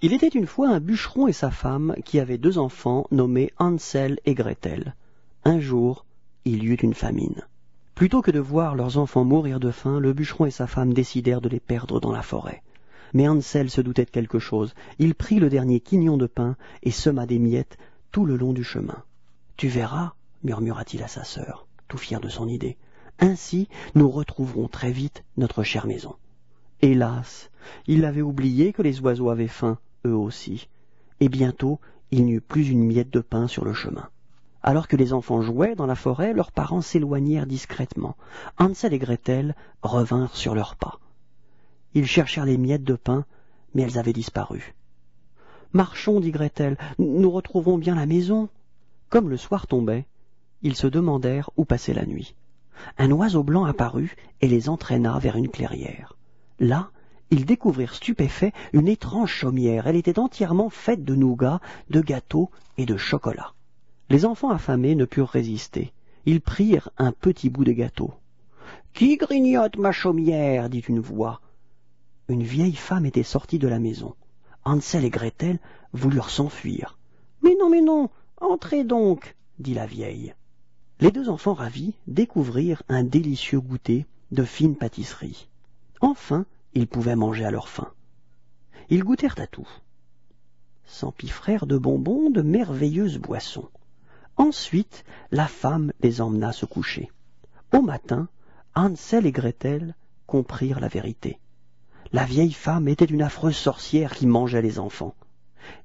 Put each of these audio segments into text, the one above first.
Il était une fois un bûcheron et sa femme qui avaient 2 enfants nommés Hansel et Gretel. Un jour, il y eut une famine. Plutôt que de voir leurs enfants mourir de faim, le bûcheron et sa femme décidèrent de les perdre dans la forêt. Mais Hansel se doutait de quelque chose. Il prit le dernier quignon de pain et sema des miettes tout le long du chemin. « Tu verras, murmura-t-il à sa sœur, tout fier de son idée. « Ainsi, nous retrouverons très vite notre chère maison. » Hélas, il avait oublié que les oiseaux avaient faim, eux aussi, et bientôt il n'y eut plus une miette de pain sur le chemin. Alors que les enfants jouaient dans la forêt, leurs parents s'éloignèrent discrètement. Hansel et Gretel revinrent sur leurs pas. Ils cherchèrent les miettes de pain, mais elles avaient disparu. « Marchons, dit Gretel, nous retrouverons bien la maison. » Comme le soir tombait, ils se demandèrent où passer la nuit. Un oiseau blanc apparut et les entraîna vers une clairière. Là, ils découvrirent stupéfaits une étrange chaumière. Elle était entièrement faite de nougat, de gâteaux et de chocolat. Les enfants affamés ne purent résister. Ils prirent un petit bout de gâteau. « Qui grignote ma chaumière ?» dit une voix. Une vieille femme était sortie de la maison. Hansel et Gretel voulurent s'enfuir. « Mais non, entrez donc !» dit la vieille. Les 2 enfants ravis découvrirent un délicieux goûter de fine pâtisserie. Enfin, ils pouvaient manger à leur faim. Ils goûtèrent à tout. S'empiffrèrent de bonbons, de merveilleuses boissons. Ensuite, la femme les emmena se coucher. Au matin, Hansel et Gretel comprirent la vérité. La vieille femme était une affreuse sorcière qui mangeait les enfants.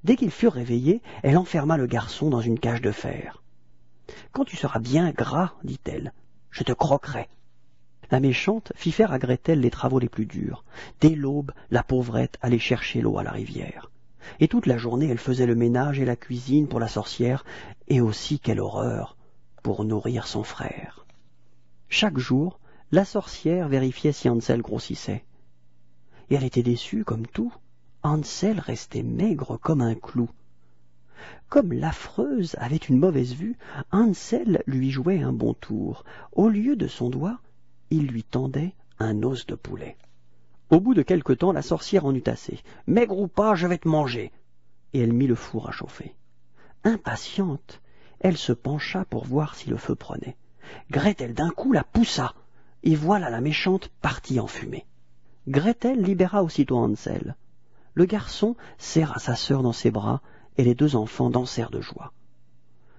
Dès qu'ils furent réveillés, elle enferma le garçon dans une cage de fer. « Quand tu seras bien gras, dit-elle, je te croquerai. » La méchante fit faire à Gretel les travaux les plus durs. Dès l'aube, la pauvrette allait chercher l'eau à la rivière. Et toute la journée, elle faisait le ménage et la cuisine pour la sorcière, et aussi, quelle horreur, pour nourrir son frère. Chaque jour, la sorcière vérifiait si Hansel grossissait. Et elle était déçue, comme tout. Hansel restait maigre comme un clou. Comme l'affreuse avait une mauvaise vue, Hansel lui jouait un bon tour. Au lieu de son doigt, il lui tendait un os de poulet. Au bout de quelque temps, la sorcière en eut assez. « Maigre ou pas, je vais te manger !» Et elle mit le four à chauffer. Impatiente, elle se pencha pour voir si le feu prenait. Gretel d'un coup la poussa, et voilà la méchante partie en fumée. Gretel libéra aussitôt Hansel. Le garçon serra sa sœur dans ses bras, et les 2 enfants dansèrent de joie.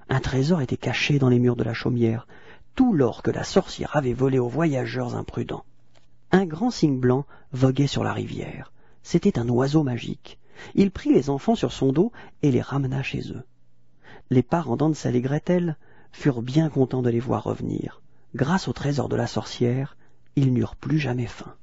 Un trésor était caché dans les murs de la chaumière, tout l'or que la sorcière avait volé aux voyageurs imprudents. Un grand cygne blanc voguait sur la rivière. C'était un oiseau magique. Il prit les enfants sur son dos et les ramena chez eux. Les parents d'Hansel et Gretel furent bien contents de les voir revenir. Grâce au trésor de la sorcière, ils n'eurent plus jamais faim.